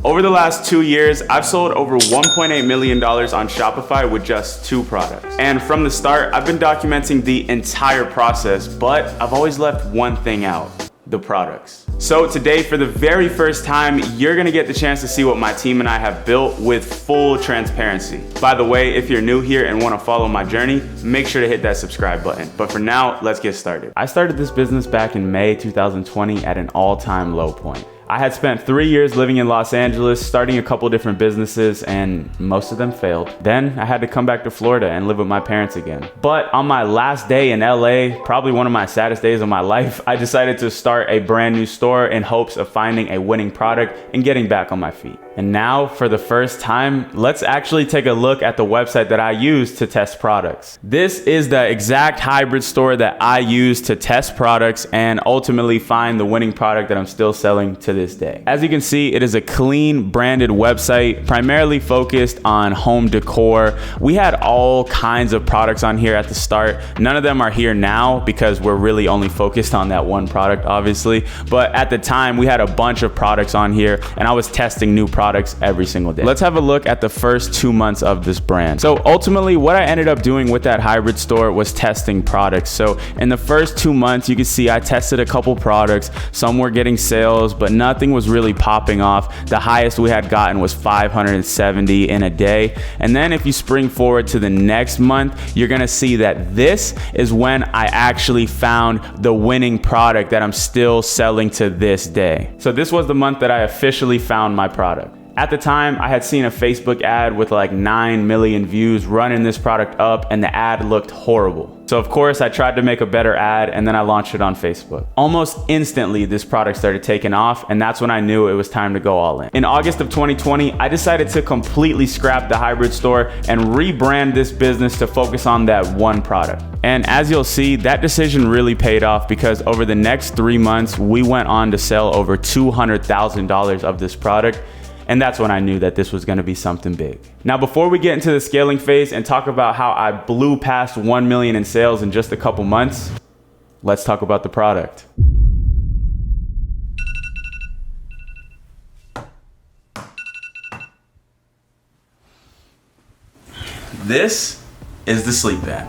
Over the last 2 years, I've sold over $1.8 million on Shopify with just 2 products. And from the start, I've been documenting the entire process, but I've always left one thing out: the products. So today, for the very first time, you're gonna get the chance to see what my team and I have built with full transparency. By the way, if you're new here and wanna follow my journey, make sure to hit that subscribe button. But for now, let's get started. I started this business back in May 2020 at an all-time low point. I had spent 3 years living in Los Angeles, starting a couple different businesses, and most of them failed. Then I had to come back to Florida and live with my parents again. But on my last day in LA, probably one of my saddest days of my life, I decided to start a brand new store in hopes of finding a winning product and getting back on my feet. And now, for the first time, let's actually take a look at the website that I use to test products. This is the exact hybrid store that I use to test products and ultimately find the winning product that I'm still selling to this day. As you can see, it is a clean branded website, primarily focused on home decor. We had all kinds of products on here at the start. None of them are here now because we're really only focused on that one product, obviously. But at the time, we had a bunch of products on here and I was testing new products every single day. Let's have a look at the first 2 months of this brand. So ultimately, what I ended up doing with that hybrid store was testing products. So in the first 2 months, you can see I tested a couple products. Some were getting sales, but nothing was really popping off. The highest we had gotten was 570 in a day. And then if you spring forward to the next month, you're gonna see that this is when I actually found the winning product that I'm still selling to this day. So this was the month that I officially found my product. At the time, I had seen a Facebook ad with like 9 million views running this product up, and the ad looked horrible. So of course, I tried to make a better ad and then I launched it on Facebook. Almost instantly, this product started taking off, and that's when I knew it was time to go all in. In August of 2020, I decided to completely scrap the hybrid store and rebrand this business to focus on that one product. And as you'll see, that decision really paid off because over the next 3 months, we went on to sell over $200,000 of this product. And that's when I knew that this was gonna be something big. Now, before we get into the scaling phase and talk about how I blew past 1 million in sales in just a couple months, let's talk about the product. This is the Sleep Band.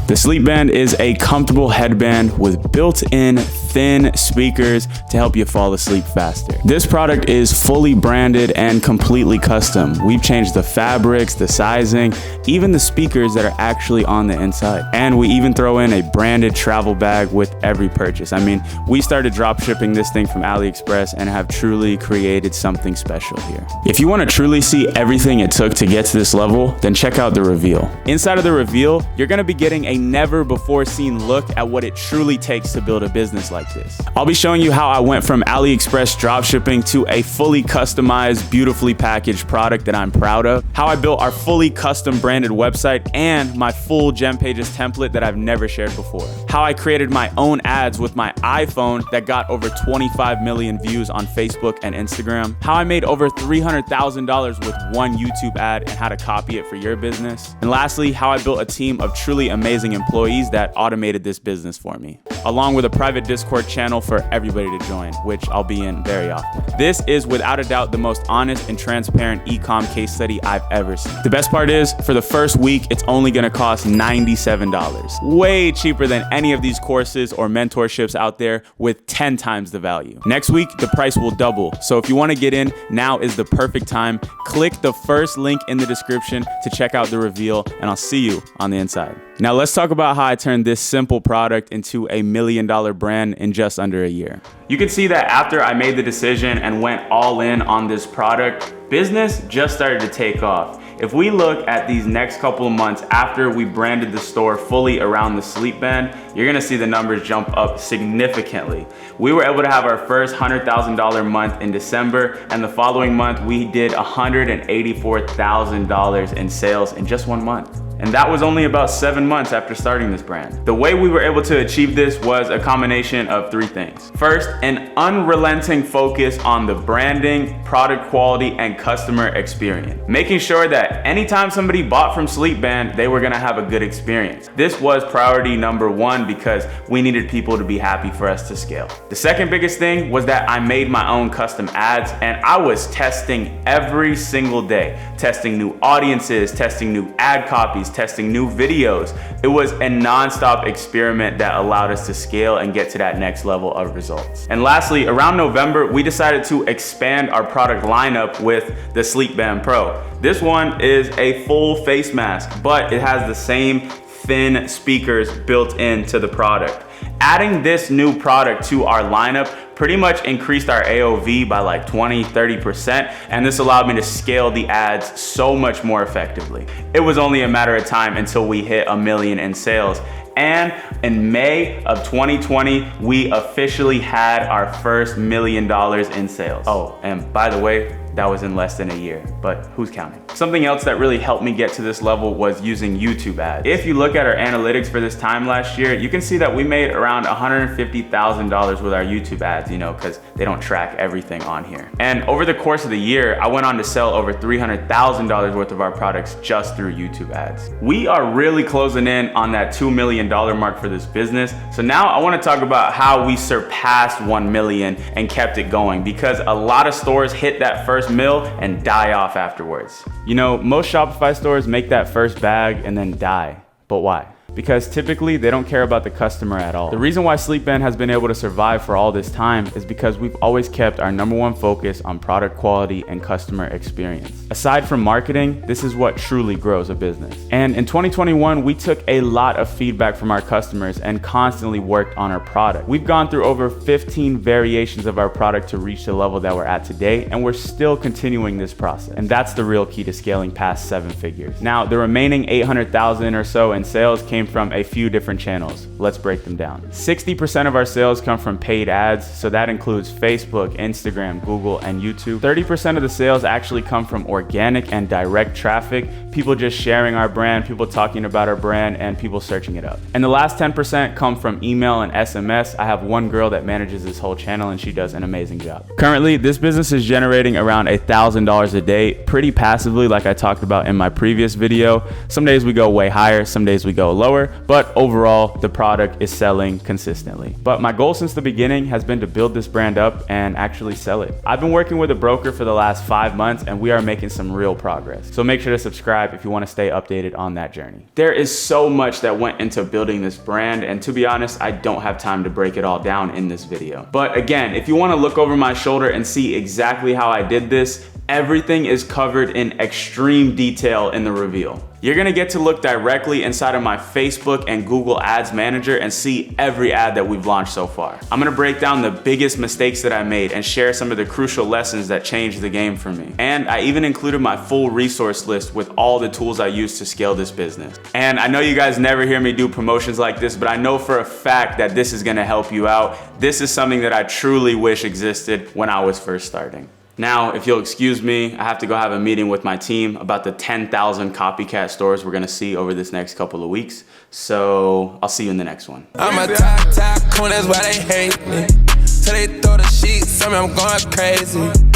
The Sleep Band is a comfortable headband with built-in thin speakers to help you fall asleep faster. This product is fully branded and completely custom. We've changed the fabrics, the sizing, even the speakers that are actually on the inside. And we even throw in a branded travel bag with every purchase. I mean, we started drop shipping this thing from AliExpress and have truly created something special here. If you want to truly see everything it took to get to this level, then check out the reveal. Inside of the reveal, you're going to be getting a never before seen look at what it truly takes to build a business like this. I'll be showing you how I went from AliExpress dropshipping to a fully customized, beautifully packaged product that I'm proud of, how I built our fully custom branded website and my full GemPages template that I've never shared before, how I created my own ads with my iPhone that got over 25 million views on Facebook and Instagram, how I made over $300,000 with one YouTube ad and how to copy it for your business, and lastly, how I built a team of truly amazing employees that automated this business for me, along with a private Discord channel for everybody to join, which I'll be in very often. This is without a doubt the most honest and transparent e-com case study I've ever seen. The best part is, for the first week, it's only gonna cost $97. Way cheaper than any of these courses or mentorships out there with 10 times the value. Next week, the price will double. So if you wanna get in, now is the perfect time. Click the first link in the description to check out the reveal, and I'll see you on the inside. Now let's talk about how I turned this simple product into a $1 million brand in just under a year. You can see that after I made the decision and went all in on this product, business just started to take off. If we look at these next couple of months after we branded the store fully around the Sleep Band, you're gonna see the numbers jump up significantly. We were able to have our first $100,000 month in December, and the following month we did $184,000 in sales in just 1 month. And that was only about 7 months after starting this brand. The way we were able to achieve this was a combination of 3 things. First, an unrelenting focus on the branding, product quality, and customer experience. Making sure that anytime somebody bought from Sleep Band, they were gonna have a good experience. This was priority number 1 because we needed people to be happy for us to scale. The second biggest thing was that I made my own custom ads, and I was testing every single day. Testing new audiences, testing new ad copies, testing new videos. It was a non-stop experiment that allowed us to scale and get to that next level of results. And lastly, around November, we decided to expand our product lineup with the Sleep Band Pro. This one is a full face mask, but it has the same thin speakers built into the product. Adding this new product to our lineup pretty much increased our AOV by like 20–30%, and this allowed me to scale the ads so much more effectively. It was only a matter of time until we hit 1 million in sales. And in May of 2020, we officially had our first $1 million in sales. Oh, and by the way, that was in less than a year, but who's counting? Something else that really helped me get to this level was using YouTube ads. If you look at our analytics for this time last year, you can see that we made around $150,000 with our YouTube ads, because they don't track everything on here. And over the course of the year, I went on to sell over $300,000 worth of our products just through YouTube ads. We are really closing in on that $2 million mark for this business. So now I want to talk about how we surpassed 1 million and kept it going, because a lot of stores hit that first mil and die off afterwards. Most Shopify stores make that first bag and then die. But why? Because typically they don't care about the customer at all. The reason why Sleep Band has been able to survive for all this time is because we've always kept our #1 focus on product quality and customer experience. Aside from marketing, this is what truly grows a business. And in 2021, we took a lot of feedback from our customers and constantly worked on our product. We've gone through over 15 variations of our product to reach the level that we're at today, and we're still continuing this process. And that's the real key to scaling past 7 figures. Now, the remaining 800,000 or so in sales came from a few different channels. Let's break them down. 60% of our sales come from paid ads, so that includes Facebook, Instagram, Google, and YouTube. 30% of the sales actually come from organic and direct traffic, people just sharing our brand, people talking about our brand, and people searching it up. And the last 10% come from email and SMS. I have one girl that manages this whole channel, and she does an amazing job. Currently, this business is generating around $1,000 a day, pretty passively, like I talked about in my previous video. Some days we go way higher, some days we go lower, but overall, the product is selling consistently. But my goal since the beginning has been to build this brand up and actually sell it. I've been working with a broker for the last 5 months, and we are making some real progress. So make sure to subscribe if you want to stay updated on that journey. There is so much that went into building this brand, and to be honest, I don't have time to break it all down in this video. But again, if you want to look over my shoulder and see exactly how I did this, everything is covered in extreme detail in the reveal. You're gonna get to look directly inside of my Facebook and Google Ads Manager and see every ad that we've launched so far. I'm gonna break down the biggest mistakes that I made and share some of the crucial lessons that changed the game for me. And I even included my full resource list with all the tools I use to scale this business. And I know you guys never hear me do promotions like this, but I know for a fact that this is gonna help you out. This is something that I truly wish existed when I was first starting. Now, if you'll excuse me, I have to go have a meeting with my team about the 10,000 copycat stores we're gonna see over this next couple of weeks. So I'll see you in the next one. I'm a top coon, that's why they hate me. So they throw the sheets, tell me I'm going crazy.